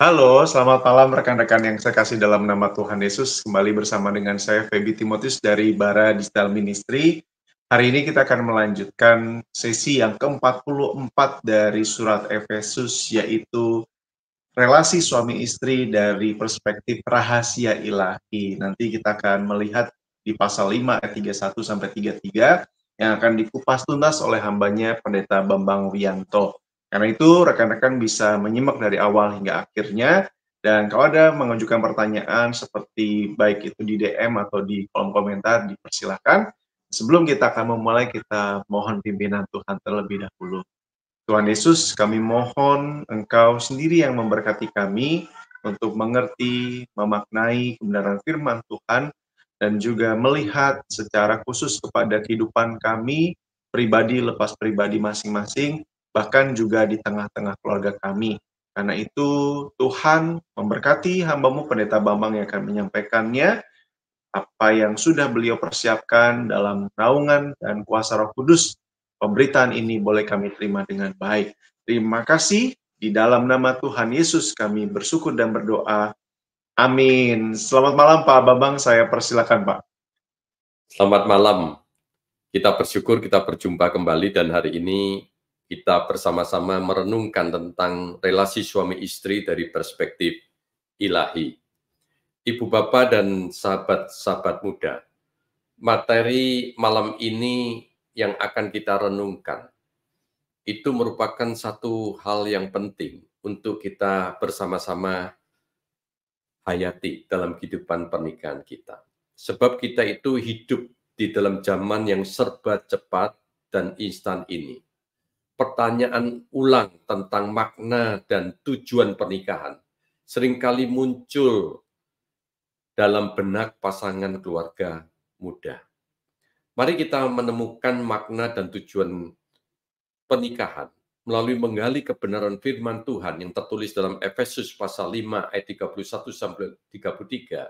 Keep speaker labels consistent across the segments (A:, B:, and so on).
A: Halo, selamat malam rekan-rekan yang saya kasih dalam nama Tuhan Yesus. Kembali bersama dengan saya Feby Timotius dari Bara Digital Ministry. Hari ini kita akan melanjutkan sesi yang ke-44 dari surat Efesus, yaitu relasi suami istri dari perspektif rahasia ilahi. Nanti kita akan melihat di pasal 5 ayat 31 sampai 33 yang akan dikupas tuntas oleh hambanya Pendeta Bambang Wiyanto. Karena itu rekan-rekan bisa menyimak dari awal hingga akhirnya, dan kalau ada mengajukan pertanyaan seperti baik itu di DM atau di kolom komentar, dipersilahkan. Sebelum kita akan memulai, kita mohon pimpinan Tuhan terlebih dahulu. Tuhan Yesus, kami mohon Engkau sendiri yang memberkati kami untuk mengerti, memaknai kebenaran firman Tuhan, dan juga melihat secara khusus kepada kehidupan kami, pribadi lepas pribadi masing-masing, bahkan juga di tengah-tengah keluarga kami. Karena itu, Tuhan memberkati hamba-Mu Pendeta Bambang yang akan menyampaikannya, apa yang sudah beliau persiapkan dalam naungan dan kuasa Roh Kudus. Pemberitaan ini boleh kami terima dengan baik. Terima kasih. Di dalam nama Tuhan Yesus kami bersyukur dan berdoa. Amin. Selamat malam Pak Bambang, saya persilakan Pak.
B: Selamat malam. Kita bersyukur kita berjumpa kembali dan hari ini kita bersama-sama merenungkan tentang relasi suami istri dari perspektif ilahi. Ibu Bapak dan sahabat-sahabat muda, materi malam ini yang akan kita renungkan itu merupakan satu hal yang penting untuk kita bersama-sama hayati dalam kehidupan pernikahan kita. Sebab kita itu hidup di dalam zaman yang serba cepat dan instan ini. Pertanyaan ulang tentang makna dan tujuan pernikahan seringkali muncul dalam benak pasangan keluarga muda. Mari kita menemukan makna dan tujuan pernikahan melalui menggali kebenaran firman Tuhan yang tertulis dalam Efesus pasal 5 ayat 31 sampai 33,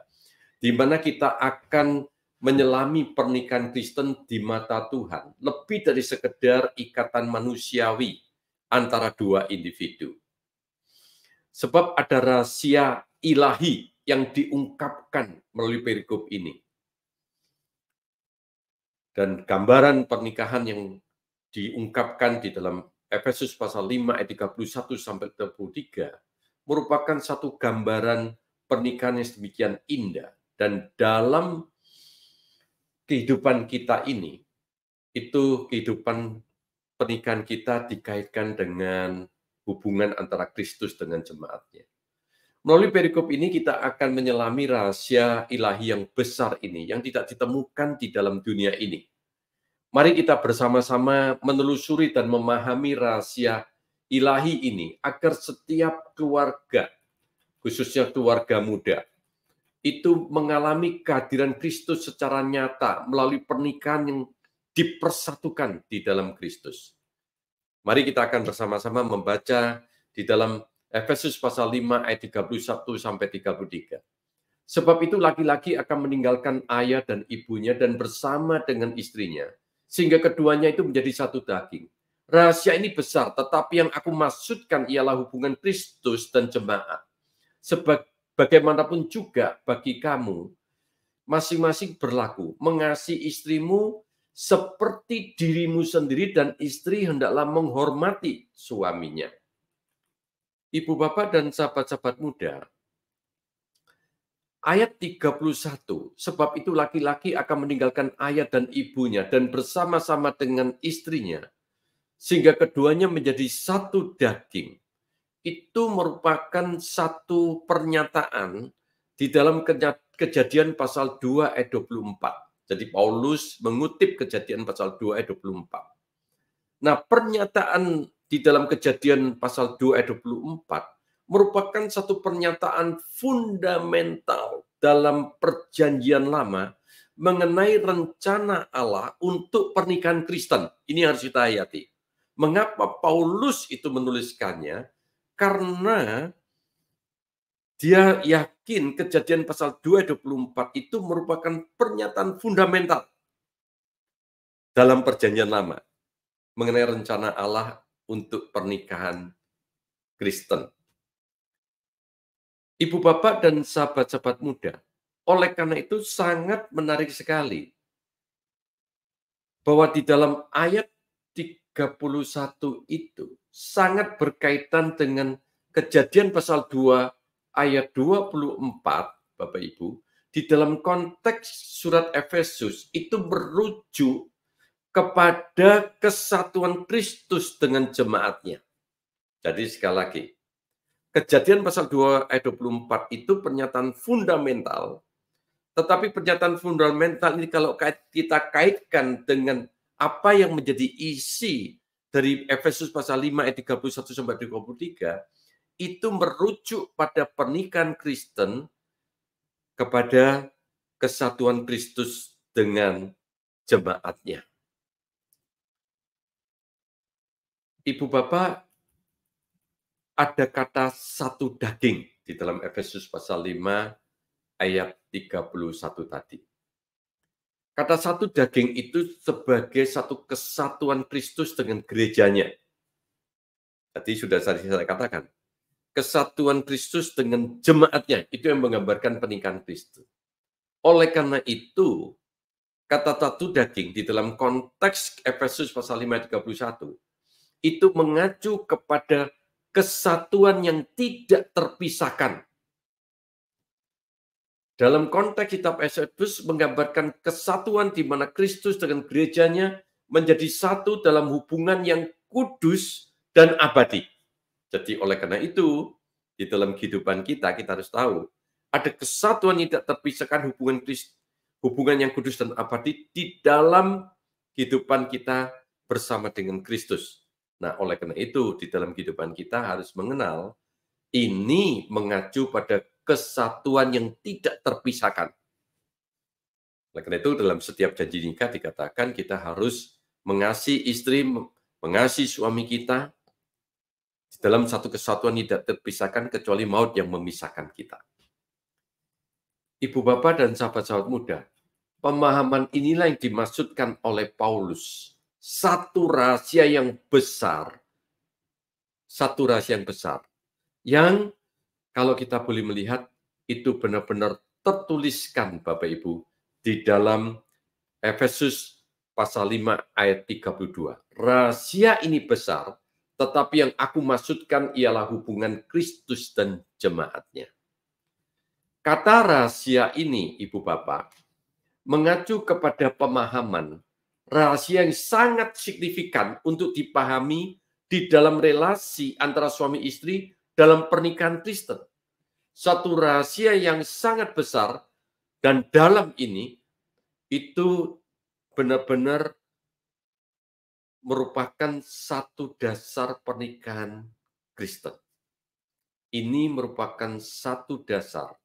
B: di mana kita akan menyelami pernikahan Kristen di mata Tuhan lebih dari sekedar ikatan manusiawi antara dua individu. Sebab ada rahasia ilahi yang diungkapkan melalui perikop ini. Dan gambaran pernikahan yang diungkapkan di dalam Efesus pasal 5 ayat 31 sampai 33 merupakan satu gambaran pernikahan yang sedemikian indah. Dan dalam kehidupan kita ini, itu kehidupan pernikahan kita dikaitkan dengan hubungan antara Kristus dengan jemaatnya. Melalui perikop ini kita akan menyelami rahasia ilahi yang besar ini, yang tidak ditemukan di dalam dunia ini. Mari kita bersama-sama menelusuri dan memahami rahasia ilahi ini, agar setiap keluarga, khususnya keluarga muda, itu mengalami kehadiran Kristus secara nyata melalui pernikahan yang dipersatukan di dalam Kristus. Mari kita akan bersama-sama membaca di dalam Efesus pasal 5 ayat 31 sampai 33. Sebab itu laki-laki akan meninggalkan ayah dan ibunya dan bersama dengan istrinya, sehingga keduanya itu menjadi satu daging. Rahasia ini besar, tetapi yang aku maksudkan ialah hubungan Kristus dan jemaat. Bagaimanapun juga bagi kamu, masing-masing berlaku, mengasihi istrimu seperti dirimu sendiri, dan istri hendaklah menghormati suaminya. Ibu bapak dan sahabat-sahabat muda, ayat 31, sebab itu laki-laki akan meninggalkan ayah dan ibunya dan bersama-sama dengan istrinya, sehingga keduanya menjadi satu daging. Itu merupakan satu pernyataan di dalam Kejadian pasal 2 ayat 24. Jadi Paulus mengutip Kejadian pasal 2 ayat 24. Nah, pernyataan di dalam Kejadian pasal 2 ayat 24 merupakan satu pernyataan fundamental dalam Perjanjian Lama mengenai rencana Allah untuk pernikahan Kristen. Ini harus kita hayati. Mengapa Paulus itu menuliskannya? Karena dia yakin Kejadian pasal 2 ayat 24 itu merupakan pernyataan fundamental dalam Perjanjian Lama mengenai rencana Allah untuk pernikahan Kristen. Ibu bapak dan sahabat-sahabat muda, oleh karena itu sangat menarik sekali bahwa di dalam ayat 31 itu sangat berkaitan dengan Kejadian pasal 2 ayat 24, Bapak Ibu, di dalam konteks surat Efesus itu merujuk kepada kesatuan Kristus dengan jemaatnya. Jadi sekali lagi, Kejadian pasal 2 ayat 24 itu pernyataan fundamental, tetapi pernyataan fundamental ini kalau kita kaitkan dengan apa yang menjadi isi dari Efesus pasal 5 ayat 31 sampai 33, itu merujuk pada pernikahan Kristen kepada kesatuan Kristus dengan jemaatnya. Ibu bapak, ada kata satu daging di dalam Efesus pasal 5 ayat 31 tadi. Kata satu daging itu sebagai satu kesatuan Kristus dengan gerejanya. Tadi sudah saya katakan. Kesatuan Kristus dengan jemaatnya, itu yang menggambarkan pernikahan Kristus. Oleh karena itu, kata satu daging di dalam konteks Efesus pasal 5 ayat 31, itu mengacu kepada kesatuan yang tidak terpisahkan. Dalam konteks kitab Efesus menggambarkan kesatuan di mana Kristus dengan gerejanya menjadi satu dalam hubungan yang kudus dan abadi. Jadi oleh karena itu, di dalam kehidupan kita harus tahu, ada kesatuan yang tidak terpisahkan hubungan yang kudus dan abadi di dalam kehidupan kita bersama dengan Kristus. Nah, oleh karena itu, di dalam kehidupan kita harus mengenal, ini mengacu pada kesatuan yang tidak terpisahkan. Oleh karena itu, dalam setiap janji nikah dikatakan kita harus mengasihi istri, mengasihi suami kita, dalam satu kesatuan tidak terpisahkan kecuali maut yang memisahkan kita. Ibu bapak dan sahabat-sahabat muda, pemahaman inilah yang dimaksudkan oleh Paulus. Satu rahasia yang besar. Satu rahasia yang besar. Yang kalau kita boleh melihat, itu benar-benar tertuliskan Bapak Ibu di dalam Efesus pasal 5 ayat 32. Rahasia ini besar, tetapi yang aku maksudkan ialah hubungan Kristus dan jemaatnya. Kata rahasia ini, Ibu Bapak, mengacu kepada pemahaman rahasia yang sangat signifikan untuk dipahami di dalam relasi antara suami istri dalam pernikahan Kristen. Satu rahasia yang sangat besar dan dalam ini itu benar-benar merupakan satu dasar pernikahan Kristen. Ini merupakan satu dasar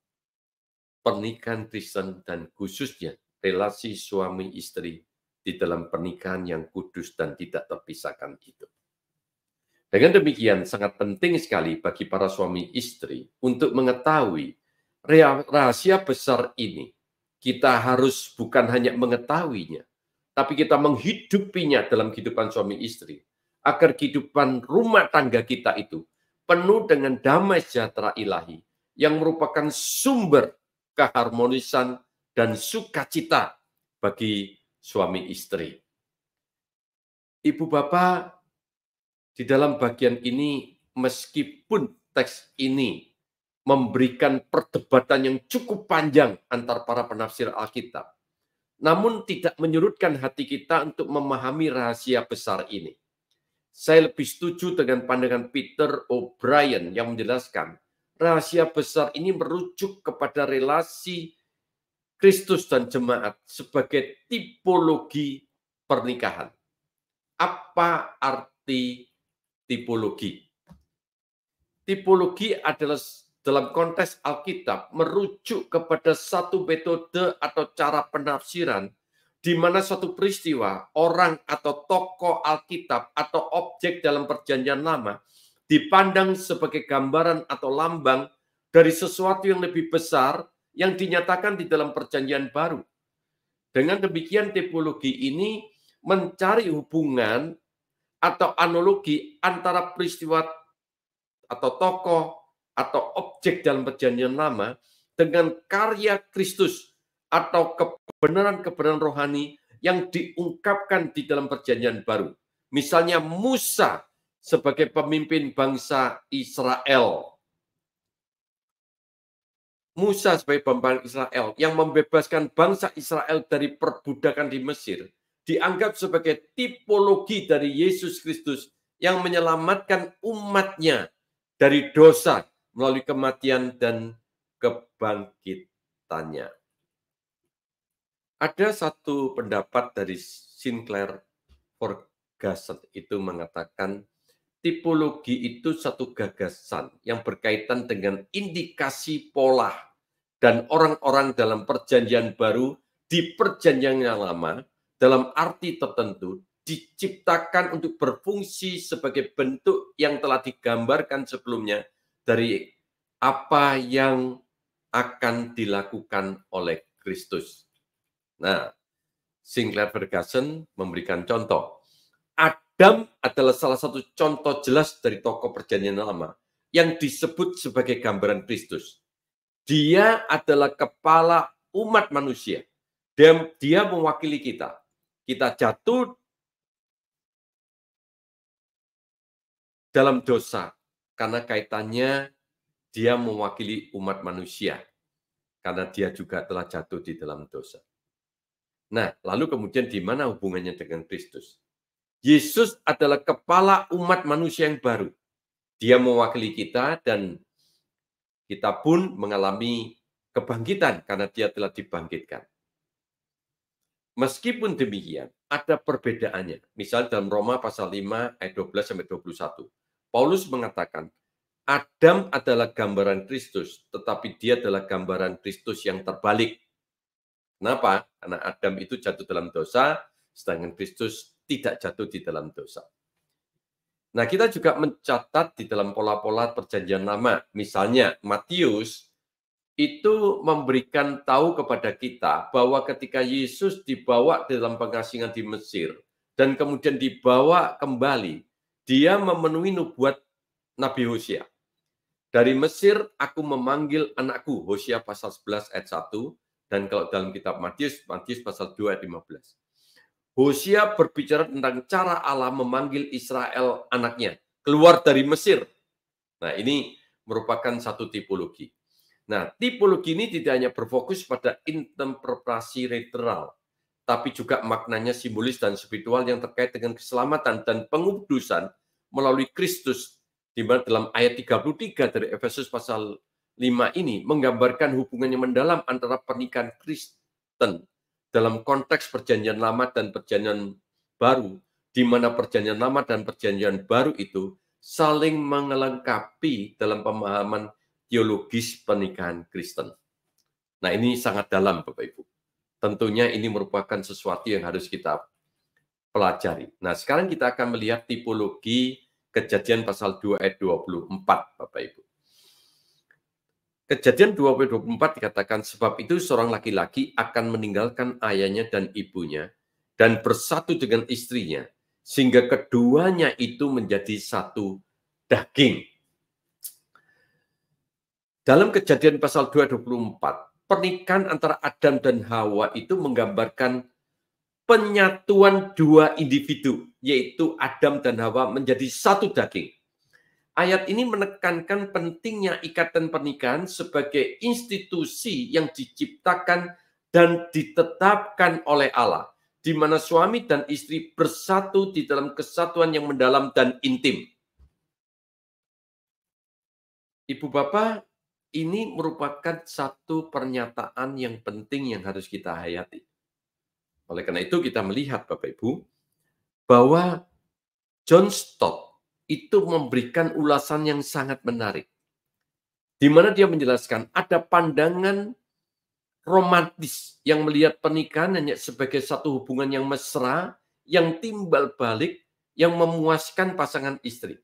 B: pernikahan Kristen dan khususnya relasi suami istri di dalam pernikahan yang kudus dan tidak terpisahkan itu. Dengan demikian sangat penting sekali bagi para suami istri untuk mengetahui rahasia besar ini. Kita harus bukan hanya mengetahuinya, tapi kita menghidupinya dalam kehidupan suami istri, agar kehidupan rumah tangga kita itu penuh dengan damai sejahtera ilahi, yang merupakan sumber keharmonisan dan sukacita bagi suami istri. Ibu bapak, di dalam bagian ini, meskipun teks ini memberikan perdebatan yang cukup panjang antar para penafsir Alkitab, namun tidak menyurutkan hati kita untuk memahami rahasia besar ini. Saya lebih setuju dengan pandangan Peter O'Brien yang menjelaskan rahasia besar ini merujuk kepada relasi Kristus dan jemaat sebagai tipologi pernikahan. Apa arti tipologi? Tipologi adalah dalam konteks Alkitab merujuk kepada satu metode atau cara penafsiran di mana suatu peristiwa, orang atau tokoh Alkitab atau objek dalam Perjanjian Lama dipandang sebagai gambaran atau lambang dari sesuatu yang lebih besar yang dinyatakan di dalam Perjanjian Baru. Dengan demikian tipologi ini mencari hubungan atau analogi antara peristiwa atau tokoh atau objek dalam perjanjian lama dengan karya Kristus atau kebenaran-kebenaran rohani yang diungkapkan di dalam perjanjian baru. Misalnya Musa sebagai pemimpin bangsa Israel. Musa sebagai pemimpin Israel yang membebaskan bangsa Israel dari perbudakan di Mesir dianggap sebagai tipologi dari Yesus Kristus yang menyelamatkan umatnya dari dosa melalui kematian dan kebangkitannya. Ada satu pendapat dari Sinclair Ferguson itu mengatakan tipologi itu satu gagasan yang berkaitan dengan indikasi pola dan orang-orang dalam perjanjian baru di perjanjian yang lama dalam arti tertentu diciptakan untuk berfungsi sebagai bentuk yang telah digambarkan sebelumnya dari apa yang akan dilakukan oleh Kristus. Nah, Sinclair Ferguson memberikan contoh. Adam adalah salah satu contoh jelas dari tokoh perjanjian lama yang disebut sebagai gambaran Kristus. Dia adalah kepala umat manusia. Dia mewakili kita. Kita jatuh dalam dosa karena kaitannya dia mewakili umat manusia. Karena dia juga telah jatuh di dalam dosa. Nah, lalu kemudian di mana hubungannya dengan Kristus? Yesus adalah kepala umat manusia yang baru. Dia mewakili kita dan kita pun mengalami kebangkitan karena dia telah dibangkitkan. Meskipun demikian, ada perbedaannya. Misal dalam Roma pasal 5 ayat 12-21. Paulus mengatakan, Adam adalah gambaran Kristus, tetapi dia adalah gambaran Kristus yang terbalik. Kenapa? Karena Adam itu jatuh dalam dosa, sedangkan Kristus tidak jatuh di dalam dosa. Nah, kita juga mencatat di dalam pola-pola perjanjian lama. Misalnya, Matius itu memberikan tahu kepada kita bahwa ketika Yesus dibawa dalam pengasingan di Mesir dan kemudian dibawa kembali, dia memenuhi nubuat Nabi Hosea. Dari Mesir aku memanggil anakku, Hosea pasal 11 ayat 1, dan kalau dalam kitab Matius pasal 2 ayat 15. Hosea berbicara tentang cara Allah memanggil Israel anaknya keluar dari Mesir. Nah, ini merupakan satu tipologi. Nah, tipologi ini tidak hanya berfokus pada interpretasi literal, tapi juga maknanya simbolis dan spiritual yang terkait dengan keselamatan dan pengudusan melalui Kristus, di mana dalam ayat 33 dari Efesus pasal 5 ini menggambarkan hubungan yang mendalam antara pernikahan Kristen dalam konteks perjanjian lama dan perjanjian baru, di mana perjanjian lama dan perjanjian baru itu saling melengkapi dalam pemahaman teologis pernikahan Kristen. Nah, ini sangat dalam, Bapak Ibu. Tentunya ini merupakan sesuatu yang harus kita pelajari. Nah, sekarang kita akan melihat tipologi Kejadian pasal 2 ayat 24, Bapak Ibu. Kejadian 24 dikatakan, sebab itu seorang laki-laki akan meninggalkan ayahnya dan ibunya dan bersatu dengan istrinya, sehingga keduanya itu menjadi satu daging. Dalam Kejadian pasal 2 ayat 24, pernikahan antara Adam dan Hawa itu menggambarkan penyatuan dua individu, yaitu Adam dan Hawa menjadi satu daging. Ayat ini menekankan pentingnya ikatan pernikahan sebagai institusi yang diciptakan dan ditetapkan oleh Allah, di mana suami dan istri bersatu di dalam kesatuan yang mendalam dan intim. Ibu Bapak, ini merupakan satu pernyataan yang penting yang harus kita hayati. Oleh karena itu kita melihat Bapak Ibu, bahwa John Stott itu memberikan ulasan yang sangat menarik. Di mana dia menjelaskan ada pandangan romantis yang melihat pernikahan hanya sebagai satu hubungan yang mesra, yang timbal balik, yang memuaskan pasangan istri.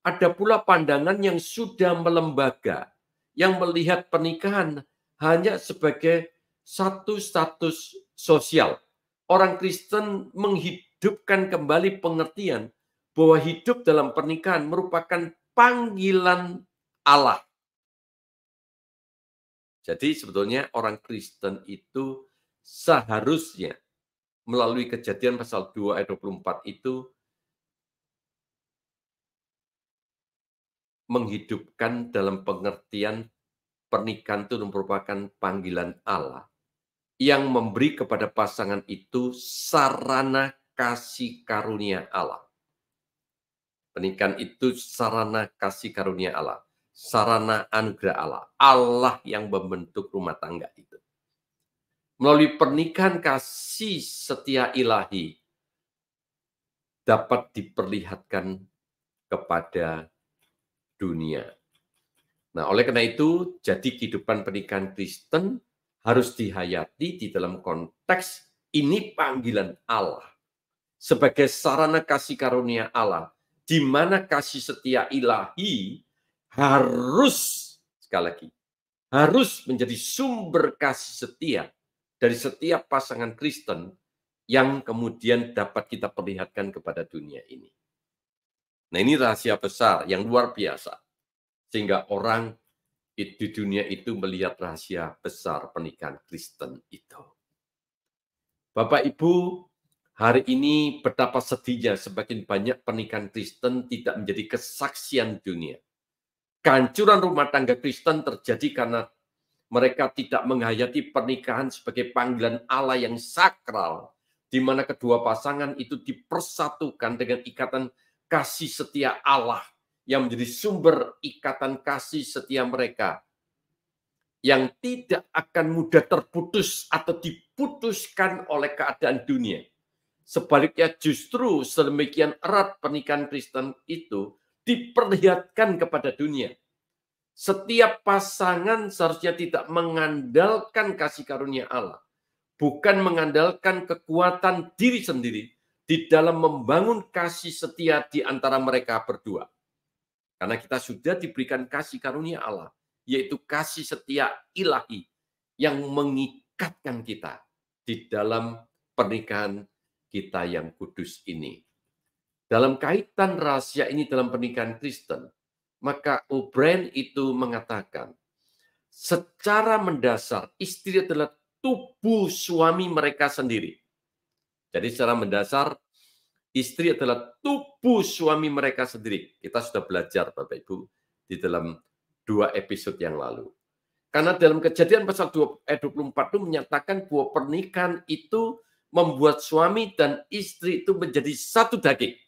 B: Ada pula pandangan yang sudah melembaga, yang melihat pernikahan hanya sebagai satu status sosial. Orang Kristen menghidupkan kembali pengertian bahwa hidup dalam pernikahan merupakan panggilan Allah. Jadi sebetulnya orang Kristen itu seharusnya melalui Kejadian pasal 2 ayat 24 itu menghidupkan dalam pengertian pernikahan itu merupakan panggilan Allah yang memberi kepada pasangan itu sarana kasih karunia Allah. Pernikahan itu sarana kasih karunia Allah, sarana anugerah Allah, Allah yang membentuk rumah tangga itu. Melalui pernikahan kasih setia ilahi dapat diperlihatkan kepada dunia. Nah, oleh karena itu, jadi kehidupan pernikahan Kristen harus dihayati di dalam konteks ini panggilan Allah sebagai sarana kasih karunia Allah, di mana kasih setia ilahi harus, sekali lagi, harus menjadi sumber kasih setia dari setiap pasangan Kristen yang kemudian dapat kita perlihatkan kepada dunia ini. Nah, ini rahasia besar yang luar biasa. Sehingga orang di dunia itu melihat rahasia besar pernikahan Kristen itu. Bapak Ibu, hari ini betapa sedihnya semakin banyak pernikahan Kristen tidak menjadi kesaksian dunia. Kehancuran rumah tangga Kristen terjadi karena mereka tidak menghayati pernikahan sebagai panggilan Allah yang sakral, di mana kedua pasangan itu dipersatukan dengan ikatan kasih setia Allah yang menjadi sumber ikatan kasih setia mereka, yang tidak akan mudah terputus atau diputuskan oleh keadaan dunia. Sebaliknya justru sedemikian erat pernikahan Kristen itu diperlihatkan kepada dunia. Setiap pasangan seharusnya tidak mengandalkan kasih karunia Allah, bukan mengandalkan kekuatan diri sendiri di dalam membangun kasih setia di antara mereka berdua. Karena kita sudah diberikan kasih karunia Allah, yaitu kasih setia ilahi yang mengikatkan kita di dalam pernikahan kita yang kudus ini. Dalam kaitan rahasia ini dalam pernikahan Kristen, maka O'Brien itu mengatakan, secara mendasar istri adalah tubuh suami mereka sendiri. Jadi secara mendasar istri adalah tubuh suami mereka sendiri. Kita sudah belajar Bapak Ibu di dalam 2 episode yang lalu. Karena dalam Kejadian pasal 2 ayat 24 itu menyatakan bahwa pernikahan itu membuat suami dan istri itu menjadi satu daging.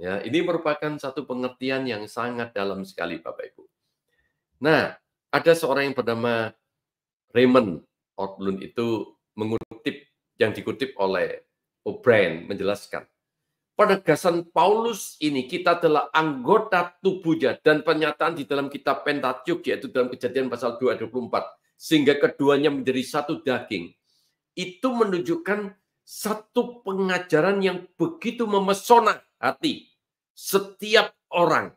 B: Ya, ini merupakan satu pengertian yang sangat dalam sekali Bapak Ibu. Nah, ada seorang yang bernama Raymond Ortlund itu mengutip yang dikutip oleh O'Brien menjelaskan, penegasan Paulus ini kita adalah anggota tubuhnya dan pernyataan di dalam kitab Pentateuch yaitu dalam Kejadian pasal 2 ayat 24 sehingga keduanya menjadi satu daging. Itu menunjukkan satu pengajaran yang begitu memesona hati setiap orang.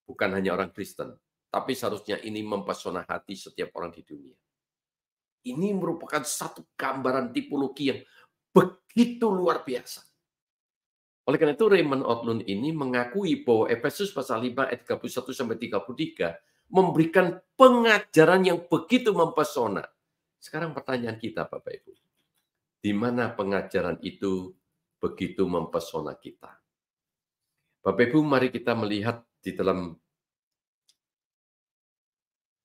B: Bukan hanya orang Kristen, tapi seharusnya ini mempesona hati setiap orang di dunia. Ini merupakan satu gambaran tipologi yang begitu luar biasa. Oleh karena itu Raymond Ortlund ini mengakui bahwa Efesus pasal 5 ayat 31 sampai 33 memberikan pengajaran yang begitu mempesona. Sekarang pertanyaan kita Bapak Ibu. Di mana pengajaran itu begitu mempesona kita? Bapak Ibu, mari kita melihat di dalam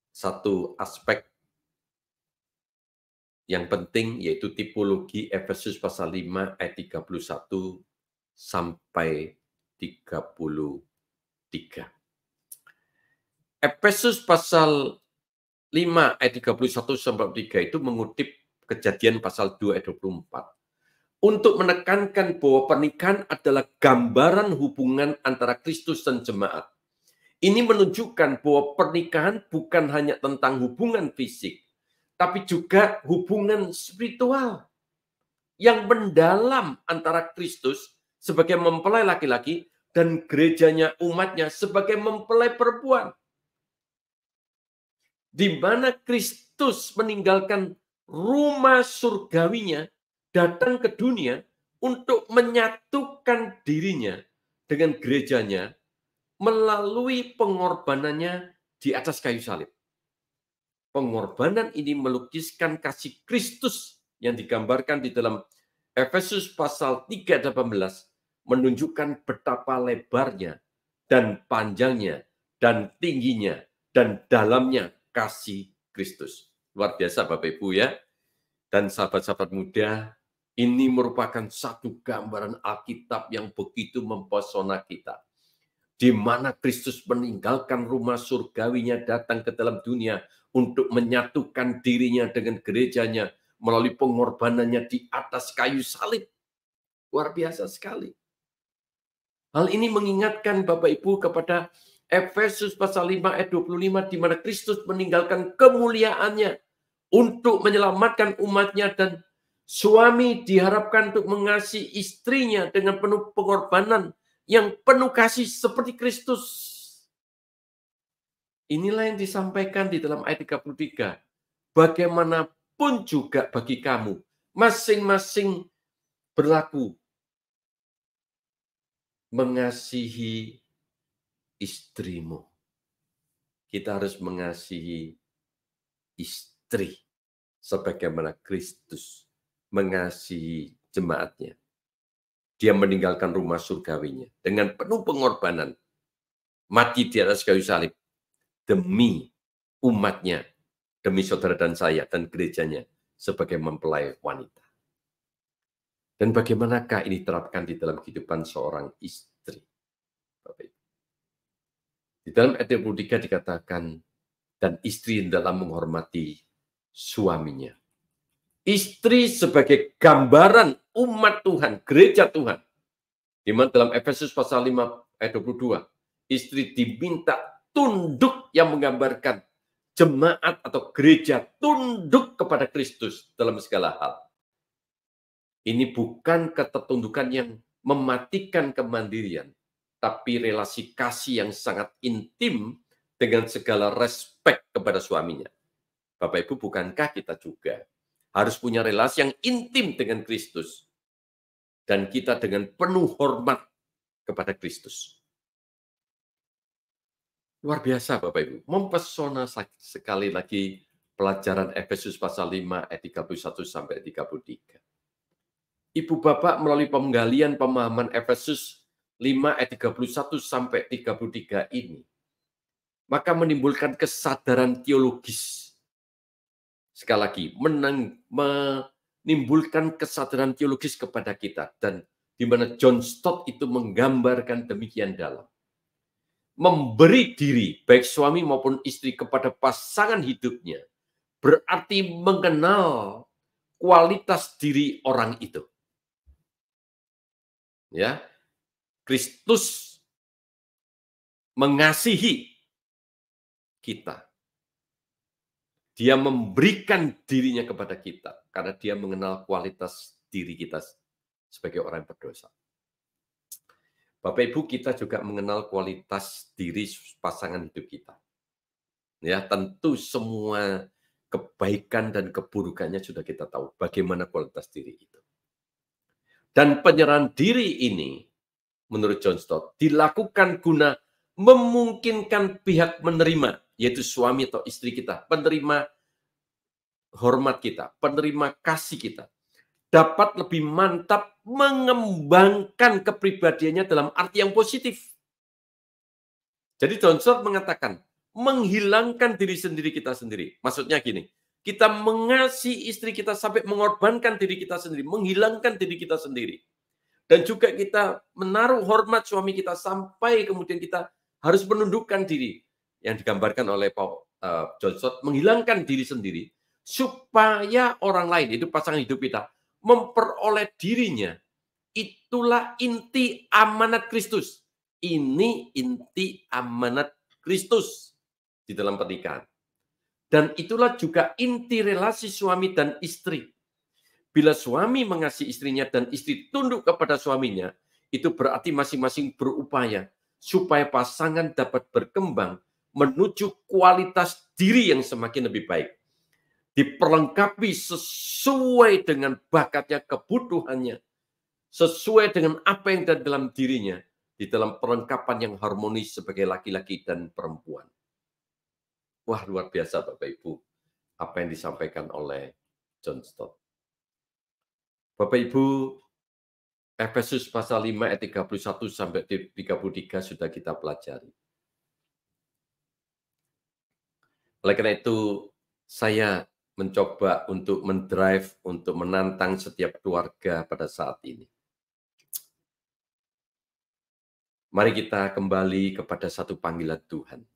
B: satu aspek yang penting yaitu tipologi Efesus pasal 5 ayat 31 sampai 33. Efesus pasal 5 ayat 31 sampai 3 itu mengutip Kejadian pasal 2 ayat 24. Untuk menekankan bahwa pernikahan adalah gambaran hubungan antara Kristus dan jemaat. Ini menunjukkan bahwa pernikahan bukan hanya tentang hubungan fisik, tapi juga hubungan spiritual yang mendalam antara Kristus sebagai mempelai laki-laki dan gerejanya umatnya sebagai mempelai perempuan. Di mana Kristus meninggalkan rumah surgawinya datang ke dunia untuk menyatukan dirinya dengan gerejanya melalui pengorbanannya di atas kayu salib. Pengorbanan ini melukiskan kasih Kristus yang digambarkan di dalam Efesus pasal 3:18, menunjukkan betapa lebarnya dan panjangnya dan tingginya dan dalamnya kasih Kristus. Luar biasa Bapak Ibu ya. Dan sahabat-sahabat muda, ini merupakan satu gambaran Alkitab yang begitu mempesona kita. Di mana Kristus meninggalkan rumah surgawinya datang ke dalam dunia untuk menyatukan dirinya dengan gerejanya melalui pengorbanannya di atas kayu salib. Luar biasa sekali. Hal ini mengingatkan Bapak Ibu kepada Efesus pasal 5 ayat 25, di mana Kristus meninggalkan kemuliaannya untuk menyelamatkan umatnya, dan suami diharapkan untuk mengasihi istrinya dengan penuh pengorbanan yang penuh kasih seperti Kristus. Inilah yang disampaikan di dalam ayat 33. Bagaimanapun juga bagi kamu, masing-masing berlaku mengasihi istrimu. Kita harus mengasihi istri sebagaimana Kristus mengasihi jemaatnya. Dia meninggalkan rumah surgawinya dengan penuh pengorbanan, mati di atas kayu salib demi umatnya, demi saudara dan saya dan gerejanya sebagai mempelai wanita. Dan bagaimanakah ini diterapkan di dalam kehidupan seorang istri? Di dalam ayat 23 dikatakan, dan istri dalam menghormati suaminya. Istri sebagai gambaran umat Tuhan, gereja Tuhan. Di mana dalam Efesus pasal 5 ayat 22, istri diminta tunduk, yang menggambarkan jemaat atau gereja tunduk kepada Kristus dalam segala hal. Ini bukan ketertundukan yang mematikan kemandirian, tapi relasi kasih yang sangat intim dengan segala respek kepada suaminya. Bapak Ibu, bukankah kita juga harus punya relasi yang intim dengan Kristus? Dan kita dengan penuh hormat kepada Kristus. Luar biasa Bapak Ibu, mempesona sekali lagi pelajaran Efesus pasal 5 ayat 31 sampai 33. Ibu Bapak melalui penggalian pemahaman Efesus 5 ayat 31 sampai 33 ini, maka menimbulkan kesadaran teologis. Sekali lagi, menimbulkan kesadaran teologis kepada kita, dan di mana John Stott itu menggambarkan demikian dalam. Memberi diri, baik suami maupun istri, kepada pasangan hidupnya, berarti mengenal kualitas diri orang itu. Ya, Kristus mengasihi kita. Dia memberikan dirinya kepada kita karena dia mengenal kualitas diri kita sebagai orang berdosa. Bapak Ibu, kita juga mengenal kualitas diri pasangan hidup kita. Ya, tentu semua kebaikan dan keburukannya sudah kita tahu bagaimana kualitas diri itu. Dan penyerahan diri ini, menurut John Stott, dilakukan guna memungkinkan pihak menerima, yaitu suami atau istri kita, penerima hormat kita, penerima kasih kita, dapat lebih mantap mengembangkan kepribadiannya dalam arti yang positif. Jadi John Stott mengatakan, menghilangkan diri sendiri kita sendiri. Maksudnya gini, kita mengasihi istri kita sampai mengorbankan diri kita sendiri, menghilangkan diri kita sendiri. Dan juga kita menaruh hormat suami kita sampai kemudian kita harus menundukkan diri. Yang digambarkan oleh John Stott, menghilangkan diri sendiri supaya orang lain, itu pasangan hidup kita, memperoleh dirinya. Itulah inti amanat Kristus. Ini inti amanat Kristus di dalam pernikahan. Dan itulah juga inti relasi suami dan istri. Bila suami mengasihi istrinya dan istri tunduk kepada suaminya, itu berarti masing-masing berupaya supaya pasangan dapat berkembang menuju kualitas diri yang semakin lebih baik. Diperlengkapi sesuai dengan bakatnya, kebutuhannya, sesuai dengan apa yang ada dalam dirinya, di dalam perlengkapan yang harmonis sebagai laki-laki dan perempuan. Wah, luar biasa Bapak Ibu, apa yang disampaikan oleh John Stott. Bapak Ibu, Efesus pasal 5 ayat 31 sampai 33 sudah kita pelajari. Oleh karena itu, saya mencoba untuk mendrive, untuk menantang setiap keluarga pada saat ini. Mari kita kembali kepada satu panggilan Tuhan.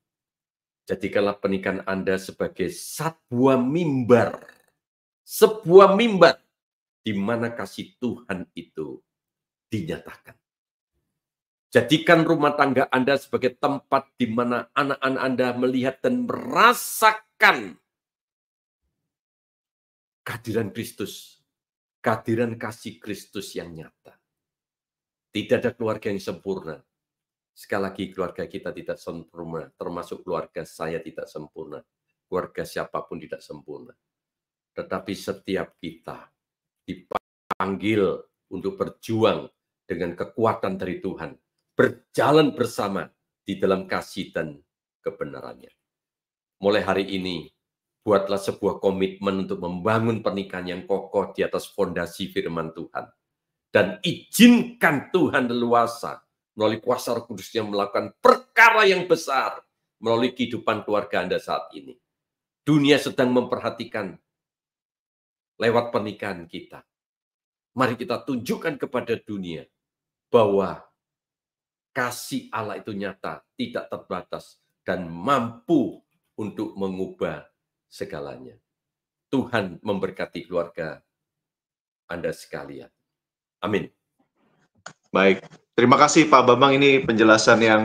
B: Jadikanlah pernikahan Anda sebagai sebuah mimbar di mana kasih Tuhan itu dinyatakan. Jadikan rumah tangga Anda sebagai tempat di mana anak-anak Anda melihat dan merasakan kehadiran Kristus, kehadiran kasih Kristus yang nyata. Tidak ada keluarga yang sempurna. Sekali lagi, keluarga kita tidak sempurna, termasuk keluarga saya tidak sempurna. Keluarga siapapun tidak sempurna. Tetapi setiap kita dipanggil untuk berjuang dengan kekuatan dari Tuhan. Berjalan bersama di dalam kasih dan kebenarannya. Mulai hari ini, buatlah sebuah komitmen untuk membangun pernikahan yang kokoh di atas fondasi firman Tuhan. Dan izinkan Tuhan leluasa melalui kuasa Roh Kudus yang melakukan perkara yang besar melalui kehidupan keluarga Anda saat ini. Dunia sedang memperhatikan lewat pernikahan kita. Mari kita tunjukkan kepada dunia bahwa kasih Allah itu nyata, tidak terbatas, dan mampu untuk mengubah segalanya. Tuhan memberkati keluarga Anda sekalian. Amin.
A: Baik, terima kasih Pak Bambang, ini penjelasan yang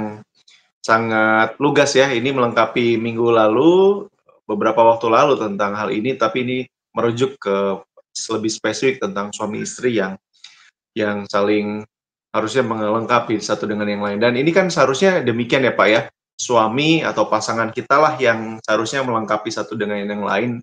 A: sangat lugas ya. Ini melengkapi minggu lalu, beberapa waktu lalu tentang hal ini, tapi ini merujuk ke lebih spesifik tentang suami istri yang saling harusnya melengkapi satu dengan yang lain. Dan ini kan seharusnya demikian ya Pak ya, suami atau pasangan kita lah yang seharusnya melengkapi satu dengan yang lain,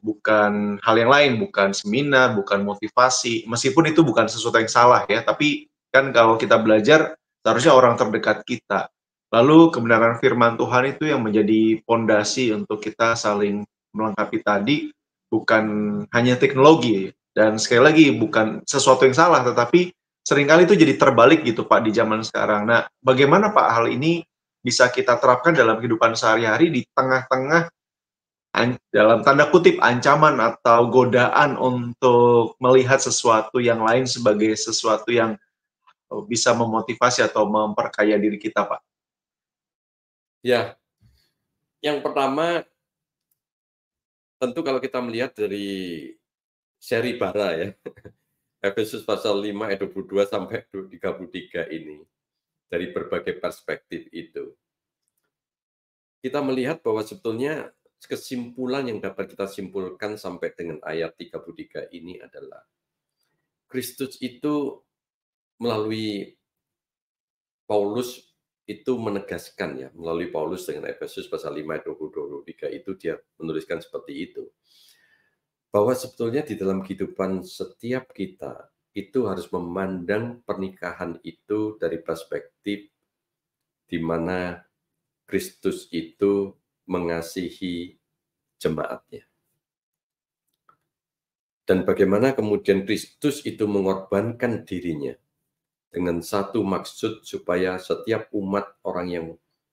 A: bukan hal yang lain, bukan seminar, bukan motivasi, meskipun itu bukan sesuatu yang salah ya, tapi kan kalau kita belajar, seharusnya orang terdekat kita. Lalu kebenaran firman Tuhan itu yang menjadi pondasi untuk kita saling melengkapi tadi, bukan hanya teknologi. Dan sekali lagi, bukan sesuatu yang salah, tetapi seringkali itu jadi terbalik gitu Pak di zaman sekarang. Nah, bagaimana Pak hal ini bisa kita terapkan dalam kehidupan sehari-hari di tengah-tengah dalam tanda kutip ancaman atau godaan untuk melihat sesuatu yang lain sebagai sesuatu yang bisa memotivasi atau memperkaya diri kita, Pak?
B: Ya, yang pertama tentu kalau kita melihat dari seri bara ya, Efesus pasal 5 ayat 22 sampai 33 ini, dari berbagai perspektif itu, kita melihat bahwa sebetulnya kesimpulan yang dapat kita simpulkan sampai dengan ayat 33 ini adalah Kristus itu melalui Paulus itu menegaskan ya, melalui Paulus dengan Efesus pasal 5 ayat 23 itu dia menuliskan seperti itu. Bahwa sebetulnya di dalam kehidupan setiap kita itu harus memandang pernikahan itu dari perspektif di mana Kristus itu mengasihi jemaatnya. Dan bagaimana kemudian Kristus itu mengorbankan dirinya dengan satu maksud supaya setiap umat orang yang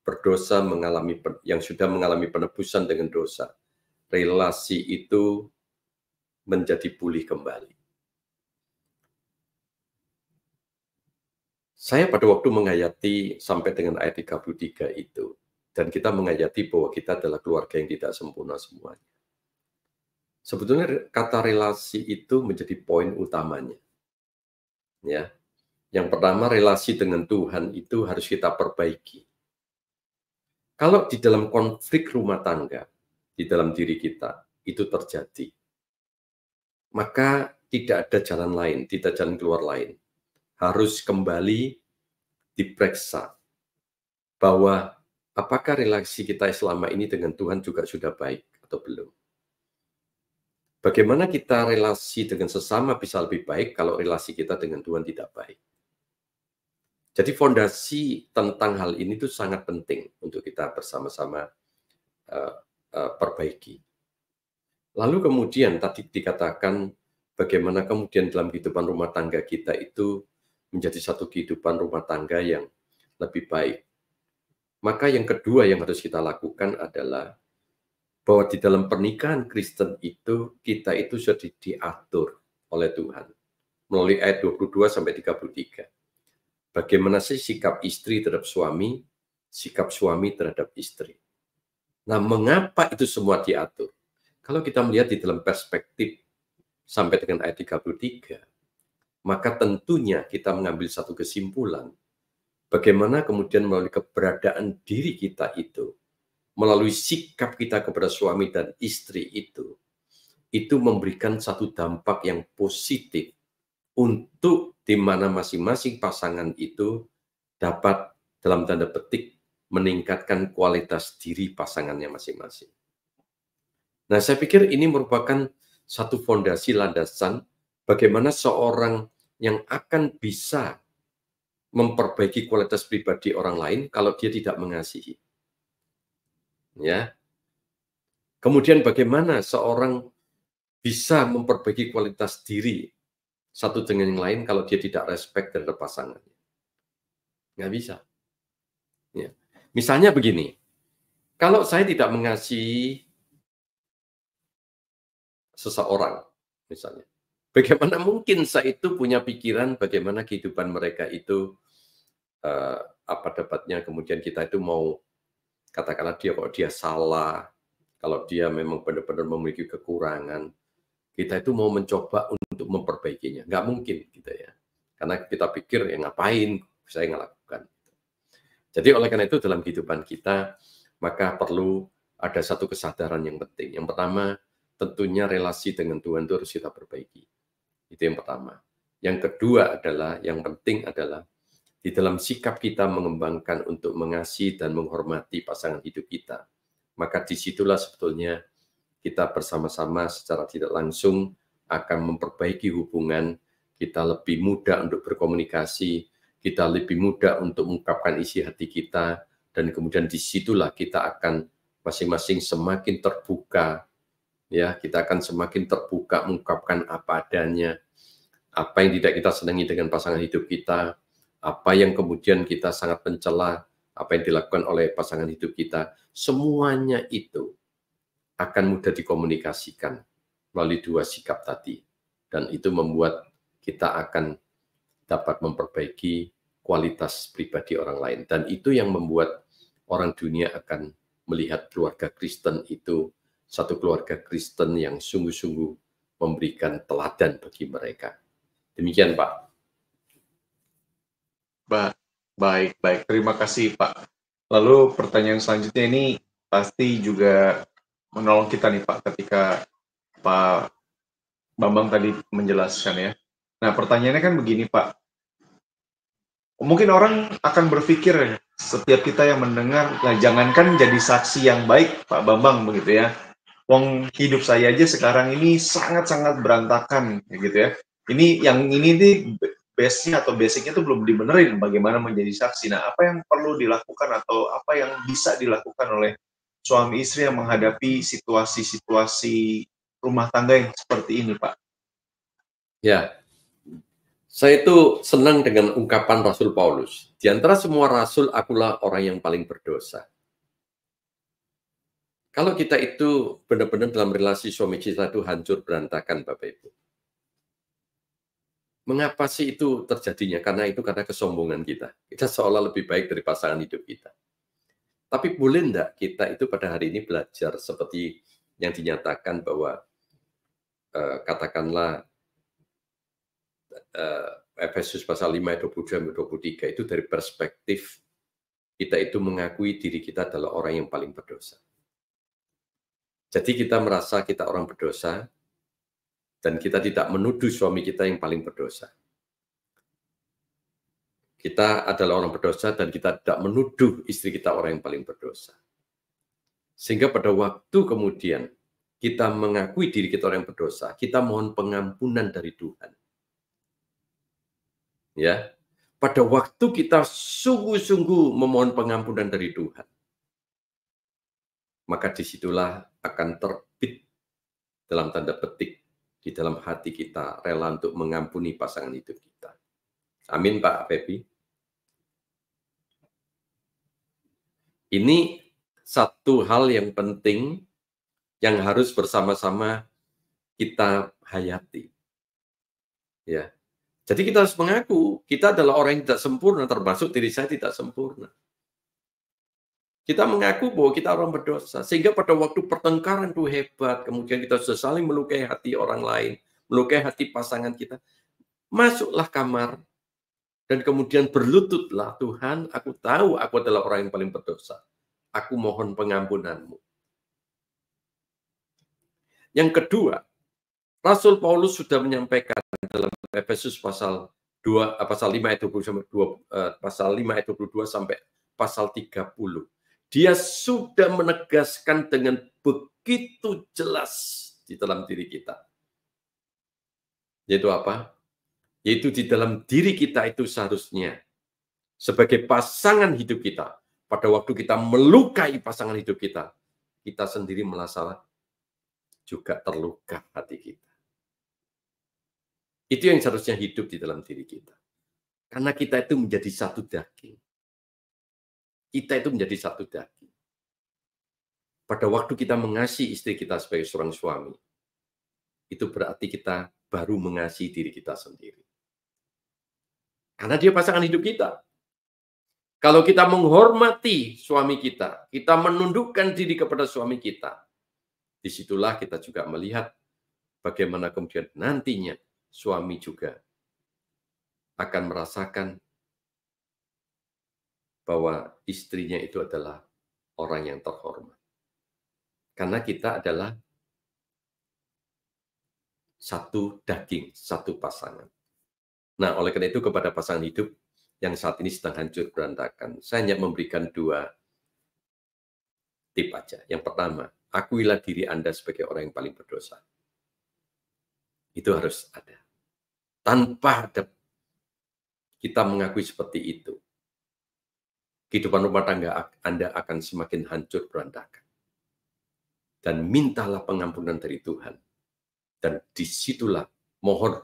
B: berdosa yang sudah mengalami penebusan dengan dosa, relasi itu menjadi pulih kembali. Saya pada waktu menghayati sampai dengan ayat 33 itu, dan kita menghayati bahwa kita adalah keluarga yang tidak sempurna semuanya. Sebetulnya kata relasi itu menjadi poin utamanya. Ya. Yang pertama, relasi dengan Tuhan itu harus kita perbaiki. Kalau di dalam konflik rumah tangga, di dalam diri kita, itu terjadi, maka tidak ada jalan lain, tidak jalan keluar lain. Harus kembali diperiksa bahwa apakah relasi kita selama ini dengan Tuhan juga sudah baik atau belum. Bagaimana kita relasi dengan sesama bisa lebih baik kalau relasi kita dengan Tuhan tidak baik. Jadi fondasi tentang hal ini itu sangat penting untuk kita bersama-sama perbaiki. Lalu kemudian tadi dikatakan bagaimana kemudian dalam kehidupan rumah tangga kita itu menjadi satu kehidupan rumah tangga yang lebih baik. Maka yang kedua yang harus kita lakukan adalah bahwa di dalam pernikahan Kristen itu kita itu sudah diatur oleh Tuhan melalui ayat 22 sampai 33. Bagaimana sih sikap istri terhadap suami, sikap suami terhadap istri. Nah, mengapa itu semua diatur? Kalau kita melihat di dalam perspektif sampai dengan ayat 33, maka tentunya kita mengambil satu kesimpulan bagaimana kemudian melalui keberadaan diri kita itu, melalui sikap kita kepada suami dan istri itu memberikan satu dampak yang positif untuk di mana masing-masing pasangan itu dapat dalam tanda petik meningkatkan kualitas diri pasangannya masing-masing. Nah, saya pikir ini merupakan satu fondasi landasan bagaimana seorang yang akan bisa memperbaiki kualitas pribadi orang lain kalau dia tidak mengasihi. Ya. Kemudian bagaimana seorang bisa memperbaiki kualitas diri satu dengan yang lain kalau dia tidak respect terhadap pasangannya. Nggak bisa. Ya. Misalnya begini, kalau saya tidak mengasihi seseorang, misalnya, bagaimana mungkin saya itu punya pikiran bagaimana kehidupan mereka itu apa dapatnya, kemudian kita itu mau katakanlah kalau dia salah, kalau dia memang benar-benar memiliki kekurangan, kita itu mau mencoba untuk memperbaikinya. Nggak mungkin gitu ya. Karena kita pikir, ya ngapain saya nggak lakukan. Jadi oleh karena itu dalam kehidupan kita, maka perlu ada satu kesadaran yang penting. Yang pertama, tentunya relasi dengan Tuhan itu harus kita perbaiki. Itu yang pertama. Yang kedua adalah, yang penting adalah, di dalam sikap kita mengembangkan untuk mengasihi dan menghormati pasangan hidup kita, maka disitulah sebetulnya kita bersama-sama secara tidak langsung akan memperbaiki hubungan, kita lebih mudah untuk berkomunikasi, kita lebih mudah untuk mengungkapkan isi hati kita, dan kemudian disitulah kita akan masing-masing semakin terbuka, ya, kita akan semakin terbuka mengungkapkan apa adanya, apa yang tidak kita senangi dengan pasangan hidup kita, apa yang kemudian kita sangat mencela, apa yang dilakukan oleh pasangan hidup kita, semuanya itu akan mudah dikomunikasikan melalui dua sikap tadi. Dan itu membuat kita akan dapat memperbaiki kualitas pribadi orang lain. Dan itu yang membuat orang dunia akan melihat keluarga Kristen itu satu keluarga Kristen yang sungguh-sungguh memberikan teladan bagi mereka. Demikian, Pak.
A: Baik. Terima kasih, Pak. Lalu pertanyaan selanjutnya ini pasti juga menolong kita nih, Pak, ketika Pak Bambang tadi menjelaskan ya. Nah, pertanyaannya kan begini, Pak. Mungkin orang akan berpikir, setiap kita yang mendengar, nah jangankan jadi saksi yang baik, Pak Bambang, begitu ya. Wong hidup saya aja sekarang ini sangat-sangat berantakan, gitu ya. Ini nih base-nya atau basic-nya itu belum dibenerin bagaimana menjadi saksi. Nah, apa yang perlu dilakukan atau apa yang bisa dilakukan oleh suami istri yang menghadapi situasi-situasi rumah tangga yang seperti ini, Pak?
B: Ya, saya itu senang dengan ungkapan Rasul Paulus. Di antara semua rasul, akulah orang yang paling berdosa. Kalau kita itu benar-benar dalam relasi suami kita itu hancur berantakan, Bapak Ibu. Mengapa sih itu terjadinya? Karena kesombongan kita. Kita seolah lebih baik dari pasangan hidup kita. Tapi boleh enggak kita itu pada hari ini belajar seperti yang dinyatakan bahwa katakanlah Efesus pasal 5 ayat 22-23 itu dari perspektif kita itu mengakui diri kita adalah orang yang paling berdosa. Jadi kita merasa kita orang berdosa dan kita tidak menuduh suami kita yang paling berdosa. Kita adalah orang berdosa dan kita tidak menuduh istri kita orang yang paling berdosa. Sehingga pada waktu kemudian kita mengakui diri kita orang yang berdosa, kita mohon pengampunan dari Tuhan. Ya, pada waktu kita sungguh-sungguh memohon pengampunan dari Tuhan, maka disitulah akan terbit dalam tanda petik di dalam hati kita rela untuk mengampuni pasangan hidup kita. Amin, Pak Febi. Ini satu hal yang penting yang harus bersama-sama kita hayati. Ya. Jadi kita harus mengaku kita adalah orang yang tidak sempurna, termasuk diri saya tidak sempurna. Kita mengaku bahwa kita orang berdosa, sehingga pada waktu pertengkaran itu hebat, kemudian kita sudah saling melukai hati orang lain, melukai hati pasangan kita, masuklah kamar, dan kemudian berlututlah, Tuhan, aku tahu aku adalah orang yang paling berdosa. Aku mohon pengampunanmu. Yang kedua, Rasul Paulus sudah menyampaikan dalam Efesus pasal 5 ayat 22 sampai pasal 30. Dia sudah menegaskan dengan begitu jelas di dalam diri kita. Yaitu apa? Yaitu di dalam diri kita itu seharusnya sebagai pasangan hidup kita, pada waktu kita melukai pasangan hidup kita, kita sendiri merasa juga terluka hati kita. Itu yang seharusnya hidup di dalam diri kita. Karena kita itu menjadi satu daging. Kita itu menjadi satu daging. Pada waktu kita mengasihi istri kita sebagai seorang suami, itu berarti kita baru mengasihi diri kita sendiri. Karena dia pasangan hidup kita. Kalau kita menghormati suami kita, kita menundukkan diri kepada suami kita, disitulah kita juga melihat bagaimana kemudian nantinya suami juga akan merasakan bahwa istrinya itu adalah orang yang terhormat. Karena kita adalah satu daging, satu pasangan. Nah, oleh karena itu kepada pasangan hidup yang saat ini sedang hancur berantakan, saya hanya memberikan 2 tip aja. Yang pertama, akuilah diri Anda sebagai orang yang paling berdosa. Itu harus ada. Tanpa ada kita mengakui seperti itu, kehidupan rumah tangga Anda akan semakin hancur berantakan. Dan mintalah pengampunan dari Tuhan. Dan disitulah mohon,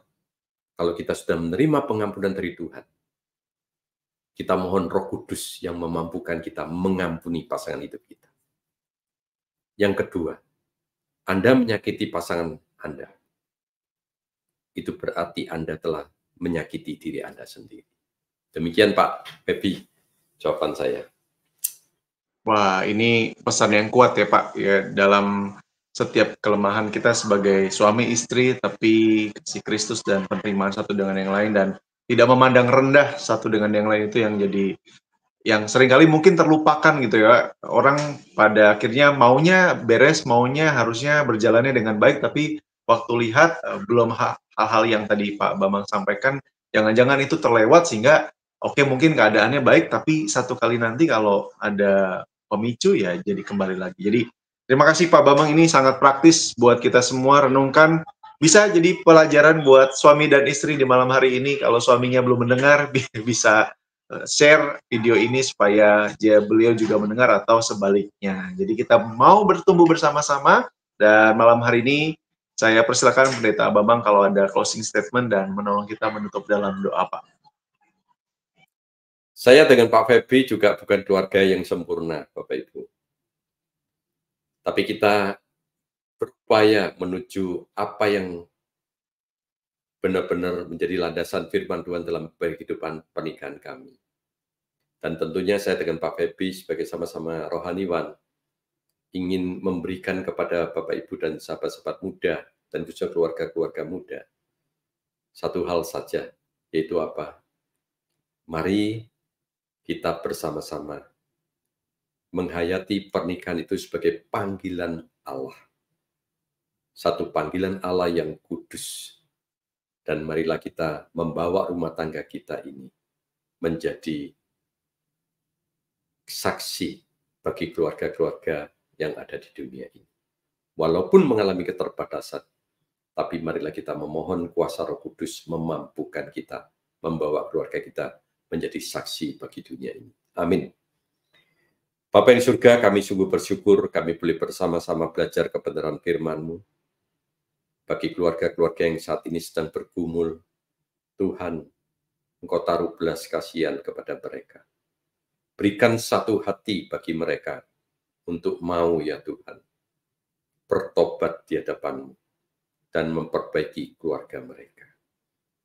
B: kalau kita sudah menerima pengampunan dari Tuhan, kita mohon Roh Kudus yang memampukan kita mengampuni pasangan hidup kita. Yang kedua, Anda menyakiti pasangan Anda. Itu berarti Anda telah menyakiti diri Anda sendiri. Demikian Pak Febi, jawaban saya.
A: Wah, ini pesan yang kuat ya Pak, ya dalam setiap kelemahan kita sebagai suami istri, tapi kasih Kristus dan penerimaan satu dengan yang lain, dan tidak memandang rendah satu dengan yang lain, itu yang jadi yang seringkali mungkin terlupakan gitu ya. Orang pada akhirnya maunya beres, maunya harusnya berjalannya dengan baik, tapi waktu lihat belum hal-hal yang tadi Pak Bambang sampaikan, jangan-jangan itu terlewat sehingga oke mungkin keadaannya baik, tapi satu kali nanti kalau ada pemicu ya jadi kembali lagi. Jadi terima kasih Pak Bambang, ini sangat praktis buat kita semua renungkan. Bisa jadi pelajaran buat suami dan istri di malam hari ini. Kalau suaminya belum mendengar, bisa share video ini supaya beliau juga mendengar atau sebaliknya. Jadi kita mau bertumbuh bersama-sama, dan malam hari ini saya persilakan Pendeta Bambang kalau ada closing statement dan menolong kita menutup dalam doa Pak.
B: Saya dengan Pak Febi juga bukan keluarga yang sempurna, Bapak Ibu. Tapi kita berupaya menuju apa yang benar-benar menjadi landasan firman Tuhan dalam kehidupan pernikahan kami. Dan tentunya saya dengan Pak Febi sebagai sama-sama rohaniwan ingin memberikan kepada Bapak Ibu dan sahabat-sahabat muda dan khususnya keluarga-keluarga muda satu hal saja, yaitu apa? Mari kita bersama-sama menghayati pernikahan itu sebagai panggilan Allah. Satu panggilan Allah yang kudus. Dan marilah kita membawa rumah tangga kita ini menjadi saksi bagi keluarga-keluarga yang ada di dunia ini. Walaupun mengalami keterbatasan, tapi marilah kita memohon kuasa Roh Kudus memampukan kita membawa keluarga kita menjadi saksi bagi dunia ini. Amin. Bapa yang di surga, kami sungguh bersyukur kami boleh bersama-sama belajar kebenaran firman-Mu. Bagi keluarga-keluarga yang saat ini sedang bergumul, Tuhan, Engkau taruh belas kasihan kepada mereka. Berikan satu hati bagi mereka untuk mau, ya Tuhan, bertobat di hadapan-Mu dan memperbaiki keluarga mereka.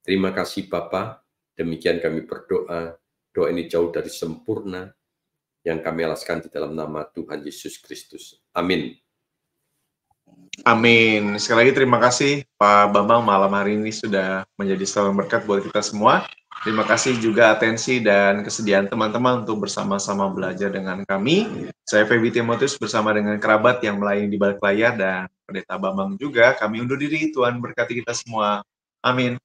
B: Terima kasih Bapa, demikian kami berdoa, doa ini jauh dari sempurna, yang kami alaskan di dalam nama Tuhan Yesus Kristus. Amin.
A: Amin. Sekali lagi terima kasih Pak Bambang malam hari ini sudah menjadi salam berkat buat kita semua. Terima kasih juga atensi dan kesediaan teman-teman untuk bersama-sama belajar dengan kami. Saya Feby Timotius bersama dengan kerabat yang melayani di balik layar dan Pendeta Bambang juga. Kami undur diri, Tuhan berkati kita semua. Amin.